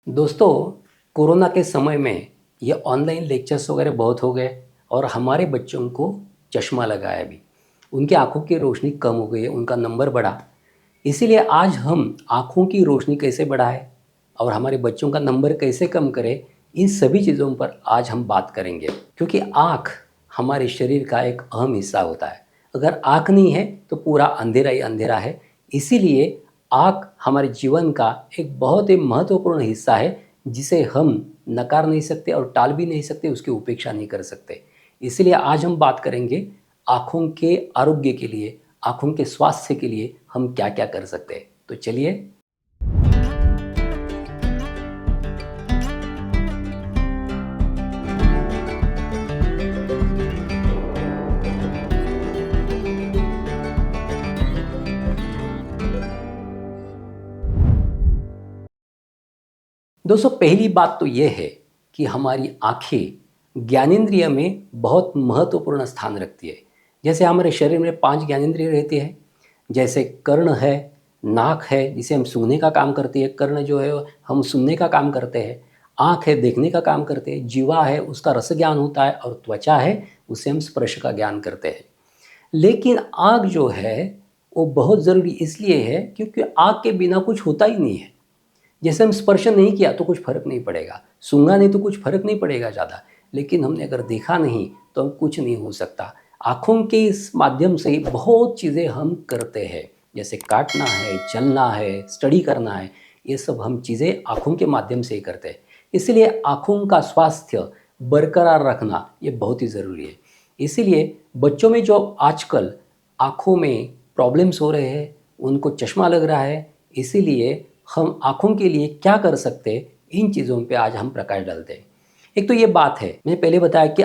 दोस्तों, कोरोना के समय में ये ऑनलाइन लेक्चर्स वगैरह बहुत हो गए और हमारे बच्चों को चश्मा लगा है अभी। उनकी आँखों की रोशनी कम हो गई है, उनका नंबर बढ़ा। इसीलिए आज हम आँखों की रोशनी कैसे बढ़ाएँ और हमारे बच्चों का नंबर कैसे कम करें, इन सभी चीज़ों पर आज हम बात करेंगे। क्योंकि आँख हमारे शरीर का एक अहम हिस्सा होता है। अगर आँख नहीं है तो पूरा अंधेरा ही अंधेरा है। इसीलिए आँख हमारे जीवन का एक बहुत ही महत्वपूर्ण हिस्सा है, जिसे हम नकार नहीं सकते और टाल भी नहीं सकते, उसकी उपेक्षा नहीं कर सकते। इसलिए आज हम बात करेंगे आँखों के आरोग्य के लिए, आँखों के स्वास्थ्य के लिए हम क्या-क्या कर सकते हैं। तो चलिए। दोस्तों, पहली बात तो ये है कि हमारी आँखें ज्ञानेंद्रिय में बहुत महत्वपूर्ण स्थान रखती है। जैसे हमारे शरीर में 5 ज्ञानेंद्रिय रहते हैं, जैसे कर्ण है, नाक है जिसे हम सूंघने का काम करती है, कर्ण जो है हम सुनने का काम करते हैं, आँख है देखने का काम करते हैं, जीवा है उसका रस ज्ञान होता है और त्वचा है उससे हम स्पर्श का ज्ञान करते हैं। लेकिन आँख जो है वो बहुत ज़रूरी इसलिए है क्योंकि आँख के बिना कुछ होता ही नहीं है। जैसे हम स्पर्श नहीं किया तो कुछ फ़र्क नहीं पड़ेगा, सूंघा नहीं तो कुछ फ़र्क नहीं पड़ेगा ज़्यादा, लेकिन हमने अगर देखा नहीं तो हम कुछ नहीं हो सकता। आँखों के इस माध्यम से ही बहुत चीज़ें हम करते हैं, जैसे काटना है, चलना है, स्टडी करना है, ये सब हम चीज़ें आँखों के माध्यम से ही करते हैं। इसलिए आँखों का स्वास्थ्य बरकरार रखना ये बहुत ही ज़रूरी है। इसीलिए बच्चों में जो आजकल आँखों में प्रॉब्लम्स हो रहे हैं, उनको चश्मा लग रहा है, इसीलिए हम आँखों के लिए क्या कर सकते हैं, इन चीज़ों पे आज हम प्रकाश डालते हैं। एक तो ये बात है, मैंने पहले बताया कि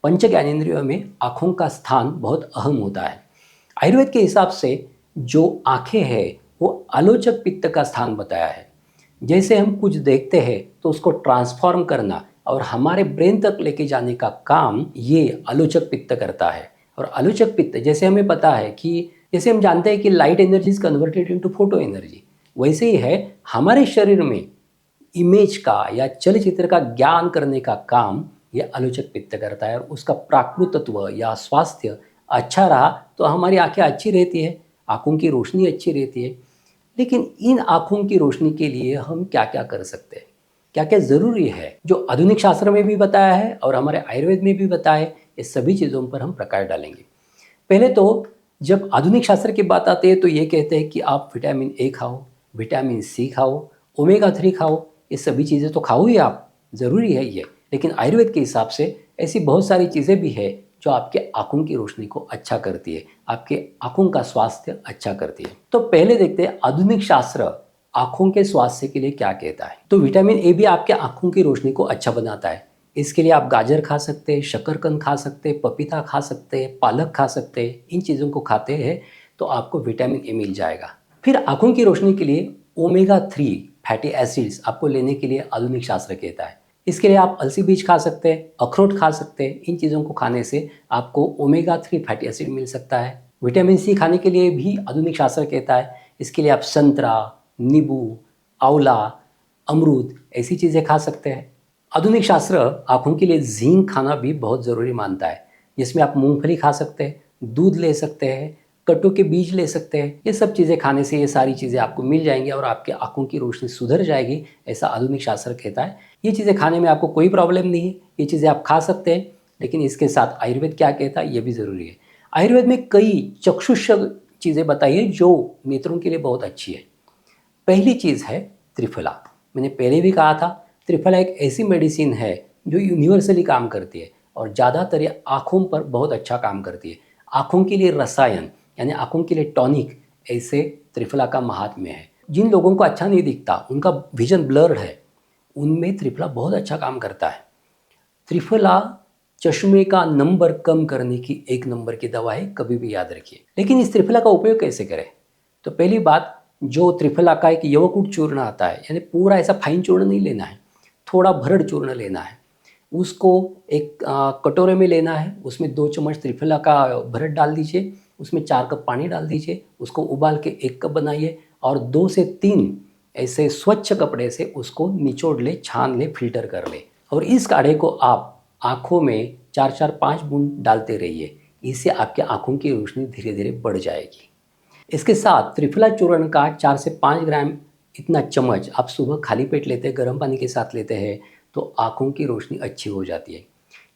पंच ज्ञानेंद्रियों में आँखों का स्थान बहुत अहम होता है। आयुर्वेद के हिसाब से जो आँखें हैं वो आलोचक पित्त का स्थान बताया है। जैसे हम कुछ देखते हैं तो उसको ट्रांसफॉर्म करना और हमारे ब्रेन तक लेके जाने का काम ये आलोचक पित्त करता है। और आलोचक पित्त जैसे हमें पता है कि जैसे हम जानते हैं कि light energy is converted into photo energy, वैसे ही है हमारे शरीर में इमेज का या चलचित्र का ज्ञान करने का काम ये आलोचक पित्त करता है। और उसका प्राकृतत्व या स्वास्थ्य अच्छा रहा तो हमारी आंखें अच्छी रहती है, आंखों की रोशनी अच्छी रहती है। लेकिन इन आंखों की रोशनी के लिए हम क्या क्या कर सकते हैं, क्या क्या ज़रूरी है, जो आधुनिक शास्त्र में भी बताया है और हमारे आयुर्वेद में भी बताया है, ये सभी चीज़ों पर हम प्रकाश डालेंगे। पहले तो जब आधुनिक शास्त्र की बात आती है तो ये कहते हैं कि आप विटामिन ए खाओ, विटामिन सी खाओ, ओमेगा 3 खाओ, ये सभी चीज़ें तो खाओ ही आप, ज़रूरी है ये। लेकिन आयुर्वेद के हिसाब से ऐसी बहुत सारी चीज़ें भी है जो आपके आँखों की रोशनी को अच्छा करती है, आपके आँखों का स्वास्थ्य अच्छा करती है। तो पहले देखते हैं आधुनिक शास्त्र आँखों के स्वास्थ्य के लिए क्या कहता है। तो विटामिन ए भी आपके आँखों की रोशनी को अच्छा बनाता है। इसके लिए आप गाजर खा सकते हैं, शकरकंद खा सकते हैं, पपीता खा सकते हैं, पालक खा सकते हैं। इन चीज़ों को खाते हैं तो आपको विटामिन ए मिल जाएगा। फिर आँखों की रोशनी के लिए ओमेगा 3 फैटी एसिड्स आपको लेने के लिए आधुनिक शास्त्र कहता है। इसके लिए आप अलसी बीज खा सकते हैं, अखरोट खा सकते हैं। इन चीज़ों को खाने से आपको ओमेगा 3 फैटी एसिड मिल सकता है। विटामिन सी खाने के लिए भी आधुनिक शास्त्र कहता है। इसके लिए आप संतरा, नींबू, आंवला, अमरूद ऐसी चीज़ें खा सकते हैं। आधुनिक शास्त्र आँखों के लिए जिंक खाना भी बहुत ज़रूरी मानता है, जिसमें आप मूंगफली खा सकते हैं, दूध ले सकते हैं, कट्टू के बीज ले सकते हैं। ये सब चीज़ें खाने से ये सारी चीज़ें आपको मिल जाएंगी और आपके आँखों की रोशनी सुधर जाएगी, ऐसा आधुनिक शास्त्र कहता है। ये चीज़ें खाने में आपको कोई प्रॉब्लम नहीं है, ये चीज़ें आप खा सकते हैं। लेकिन इसके साथ आयुर्वेद क्या कहता है ये भी ज़रूरी है। आयुर्वेद में कई चक्षुष चीज़ें बताई है जो नेत्रों के लिए बहुत अच्छी है। पहली चीज़ है त्रिफला। मैंने पहले भी कहा था, त्रिफला एक ऐसी मेडिसिन है जो यूनिवर्सली काम करती है और ज़्यादातर ये आँखों पर बहुत अच्छा काम करती है। आँखों के लिए रसायन यानी आँखों के लिए टॉनिक, ऐसे त्रिफला का महात्म्य है। जिन लोगों को अच्छा नहीं दिखता, उनका विजन ब्लर्ड है, उनमें त्रिफला बहुत अच्छा काम करता है। त्रिफला चश्मे का नंबर कम करने की एक नंबर की दवा है, कभी भी याद रखिए। लेकिन इस त्रिफला का उपयोग कैसे करें? तो पहली बात, जो त्रिफला का एक यवकूट चूर्ण आता है, यानी पूरा ऐसा फाइन चूर्ण नहीं लेना है, थोड़ा भरड़ चूर्ण लेना है। उसको एक कटोरे में लेना है, उसमें 2 चम्मच त्रिफला का भरड़ डाल दीजिए, उसमें 4 कप पानी डाल दीजिए, उसको उबाल के 1 कप बनाइए और 2 से 3 ऐसे स्वच्छ कपड़े से उसको निचोड़ ले, छान ले, फिल्टर कर ले और इस काढ़े को आप आँखों में 4-4-5 बूंद डालते रहिए। इससे आपके आँखों की रोशनी धीरे धीरे बढ़ जाएगी। इसके साथ त्रिफला चूर्ण का 4 से 5 ग्राम इतना चम्मच आप सुबह खाली पेट लेते हैं, गर्म पानी के साथ लेते हैं तो आँखों की रोशनी अच्छी हो जाती है।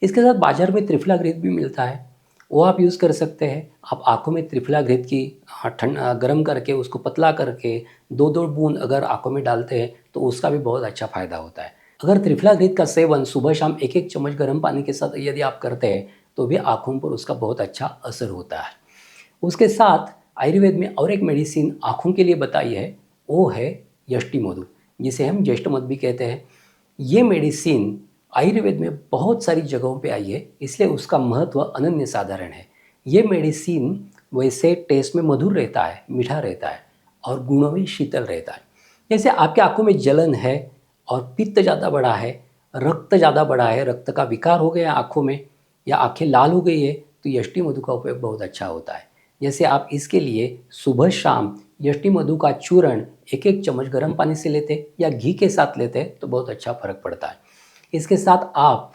इसके साथ बाज़ार में त्रिफला घृत भी मिलता है, वो आप यूज़ कर सकते हैं। आप आँखों में त्रिफला घृत की गर्म करके उसको पतला करके 2-2 बूंद अगर आँखों में डालते हैं तो उसका भी बहुत अच्छा फ़ायदा होता है। अगर त्रिफला घृत का सेवन सुबह शाम 1-1 चम्मच गर्म पानी के साथ यदि आप करते हैं तो भी आँखों पर उसका बहुत अच्छा असर होता है। उसके साथ आयुर्वेद में और एक मेडिसिन आँखों के लिए बताई है, वो है यष्टि मधु, जिसे हम ज्येष्ठ मधु भी कहते हैं। ये मेडिसिन आयुर्वेद में बहुत सारी जगहों पे आई है, इसलिए उसका महत्व अनन्य साधारण है। ये मेडिसिन वैसे टेस्ट में मधुर रहता है, मीठा रहता है और गुणों में शीतल रहता है। जैसे आपके आँखों में जलन है और पित्त ज़्यादा बढ़ा है, रक्त ज़्यादा बढ़ा है, रक्त का विकार हो गया आँखों में या आँखें लाल हो गई है तो यष्टि मधु का उपयोग बहुत अच्छा होता है। जैसे आप इसके लिए सुबह शाम यष्टि मधु का चूर्ण 1-1 चम्मच गर्म पानी से लेते या घी के साथ लेते तो बहुत अच्छा फर्क पड़ता है। इसके साथ आप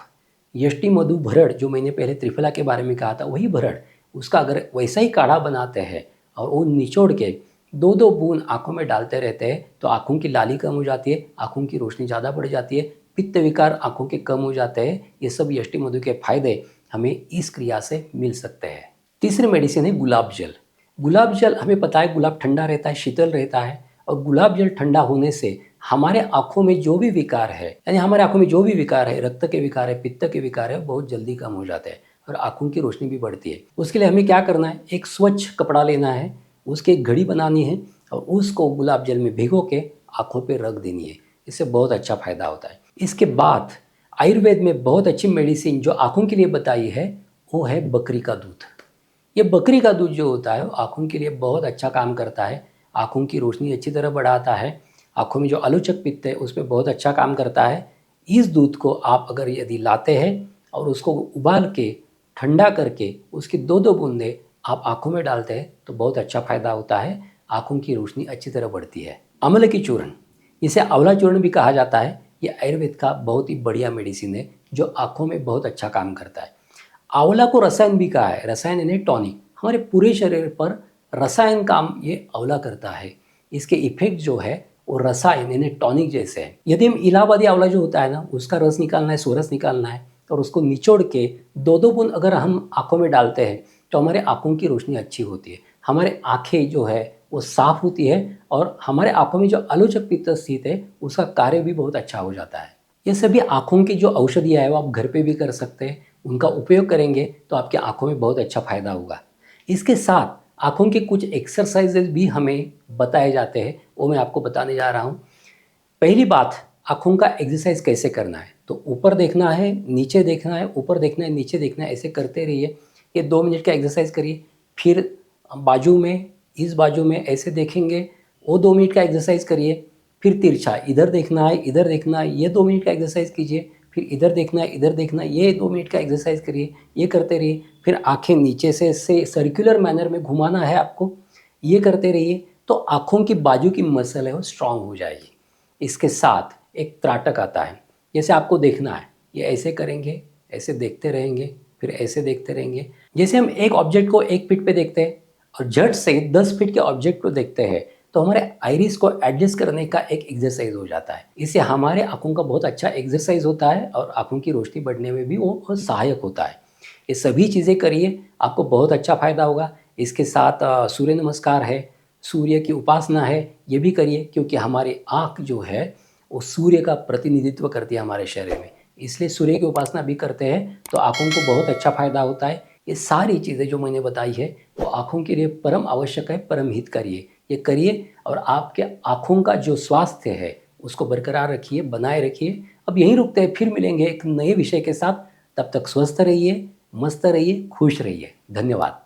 यष्टि मधु भरड़, जो मैंने पहले त्रिफला के बारे में कहा था वही भरड़, उसका अगर वैसा ही काढ़ा बनाते हैं और वो निचोड़ के 2-2 बूंद आँखों में डालते रहते हैं तो आँखों की लाली कम हो जाती है, आँखों की रोशनी ज़्यादा बढ़ जाती है, पित्त विकार आँखों के कम हो जाते हैं। ये सब यष्टि मधु के फायदे हमें इस क्रिया से मिल सकते हैं। तीसरी मेडिसिन है गुलाब जल। गुलाब जल हमें पता है गुलाब ठंडा रहता है, शीतल रहता है और गुलाब जल ठंडा होने से हमारे आँखों में जो भी विकार है, यानी हमारे आँखों में जो भी विकार है, रक्त के विकार है, पित्त के विकार है, बहुत जल्दी कम हो जाते हैं और आँखों की रोशनी भी बढ़ती है। उसके लिए हमें क्या करना है, एक स्वच्छ कपड़ा लेना है, उसकी एक घड़ी बनानी है और उसको गुलाब जल में भिगो के आँखों पर रख देनी है। इससे बहुत अच्छा फायदा होता है। इसके बाद आयुर्वेद में बहुत अच्छी मेडिसिन जो आँखों के लिए बताई है वो है बकरी का दूध। ये बकरी का दूध जो होता है वो आँखों के लिए बहुत अच्छा काम करता है, आँखों की रोशनी अच्छी तरह बढ़ाता है, आँखों में जो आलोचक पित्त है उसमें बहुत अच्छा काम करता है। इस दूध को आप अगर यदि लाते हैं और उसको उबाल के ठंडा करके उसकी 2-2 बूंदें आप आँखों में डालते हैं तो बहुत अच्छा फ़ायदा होता है, आँखों की रोशनी अच्छी तरह बढ़ती है। अमले की चूर्ण, इसे आंवला चूर्ण भी कहा जाता है, ये आयुर्वेद का बहुत ही बढ़िया मेडिसिन है जो आँखों में बहुत अच्छा काम करता है। आंवला को रसायन भी कहा है, रसायन यानी टॉनिक। हमारे पूरे शरीर पर रसायन काम ये आंवला करता है। इसके इफेक्ट जो है वो रसायन यानी टॉनिक जैसे है। यदि हम इलाहाबादी आंवला जो होता है ना, उसका रस निकालना है, सोरस निकालना है और उसको निचोड़ के 2-2 बूंद अगर हम आँखों में डालते हैं तो हमारे आँखों की रोशनी अच्छी होती है, हमारे आँखें जो है वो साफ़ होती है और हमारे आँखों में जो आलोचक पित्त स्थित है उसका कार्य भी बहुत अच्छा हो जाता है। ये सभी आँखों की जो औषधियाँ है वो आप घर पे भी कर सकते हैं, उनका उपयोग करेंगे तो आपके आँखों में बहुत अच्छा फ़ायदा होगा। इसके साथ आँखों के कुछ एक्सरसाइजेज भी हमें बताए जाते हैं, वो मैं आपको बताने जा रहा हूँ। पहली बात, आँखों का एक्सरसाइज कैसे करना है, तो ऊपर देखना है, नीचे देखना है, ऊपर देखना है, नीचे देखना है, ऐसे करते रहिए। ये 2 मिनट का एक्सरसाइज करिए। फिर बाजू में, इस बाजू में ऐसे देखेंगे, वो 2 मिनट का एक्सरसाइज करिए। फिर तिरछा, इधर देखना है, इधर देखना है, ये 2 मिनट का एक्सरसाइज कीजिए। फिर इधर देखना है, इधर देखना है, ये 2 मिनट का एक्सरसाइज करिए। ये करते रहिए। फिर आँखें नीचे से सर्कुलर मैनर में घुमाना है आपको, ये करते रहिए तो आँखों की बाजू की मसल है वो स्ट्रांग हो जाएगी। इसके साथ एक त्राटक आता है, जैसे आपको देखना है, ये ऐसे करेंगे, ऐसे देखते रहेंगे, फिर ऐसे देखते रहेंगे। जैसे हम एक ऑब्जेक्ट को 1 फीट पे देखते हैं और झट से 10 फीट के ऑब्जेक्ट को देखते हैं तो हमारे आइरिस को एडजस्ट करने का एक एक्सरसाइज हो जाता है। इससे हमारे आँखों का बहुत अच्छा एक्सरसाइज होता है और आँखों की रोशनी बढ़ने में भी वो सहायक होता है। ये सभी चीज़ें करिए, आपको बहुत अच्छा फ़ायदा होगा। इसके साथ सूर्य नमस्कार है, सूर्य की उपासना है, ये भी करिए क्योंकि हमारी आँख जो है वो सूर्य का प्रतिनिधित्व करती है हमारे शरीर में, इसलिए सूर्य की उपासना भी करते हैं तो आँखों को बहुत अच्छा फ़ायदा होता है। ये सारी चीज़ें जो मैंने बताई है वो आँखों के लिए परम आवश्यक है, परम हितकारी है। ये करिए और आपके आँखों का जो स्वास्थ्य है उसको बरकरार रखिए, बनाए रखिए। अब यहीं रुकते हैं, फिर मिलेंगे एक नए विषय के साथ। तब तक स्वस्थ रहिए, मस्त रहिए, खुश रहिए। धन्यवाद।